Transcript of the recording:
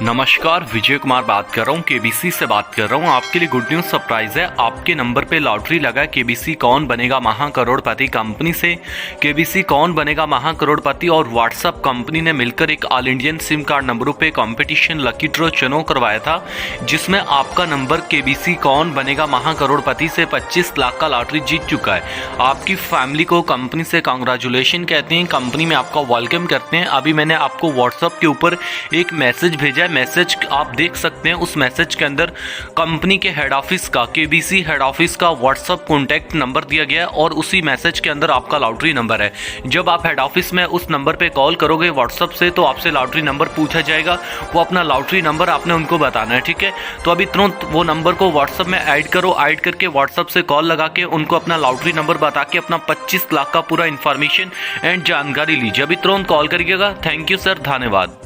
नमस्कार, विजय कुमार बात कर रहा हूँ। केबीसी से बात कर रहा हूँ। आपके लिए गुड न्यूज़ सरप्राइज है। आपके नंबर पे लॉटरी लगा। केबीसी कौन बनेगा महाकरोड़पति कंपनी से केबीसी कौन बनेगा महाकरोड़पति और व्हाट्सएप कंपनी ने मिलकर एक ऑल इंडियन सिम कार्ड नंबरों पे कंपटीशन लकी ड्रॉ चुनाव करवाया था, जिसमें आपका नंबर केबीसी कौन बनेगा महाकरोड़पति से 25 लाख का लॉटरी जीत चुका है। आपकी फैमिली को कंपनी से कांग्रेचुलेशन कहते हैं, कंपनी में आपका वेलकम करते हैं। अभी मैंने आपको व्हाट्सएप के ऊपर एक मैसेज भेजा, मैसेज आप देख सकते हैं। उस मैसेज के अंदर कंपनी के हेड ऑफिस का, केबीसी हेड ऑफिस का व्हाट्सएप कॉन्टैक्ट नंबर दिया गया है और उसी मैसेज के अंदर आपका लॉटरी नंबर है। जब आप हेड ऑफिस में उस नंबर पे कॉल करोगे व्हाट्सएप से, तो आपसे लॉटरी नंबर पूछा जाएगा। वो अपना लॉटरी नंबर आपने उनको बताना है, ठीक है। तो अभी तुरंत वो नंबर को व्हाट्सएप में ऐड करो। ऐड करके व्हाट्सएप से कॉल लगा के उनको अपना लॉटरी नंबर बता के अपना 25 लाख का पूरा इन्फॉर्मेशन एंड जानकारी लीजिए। अभी तुरंत कॉल करिएगा। थैंक यू सर, धन्यवाद।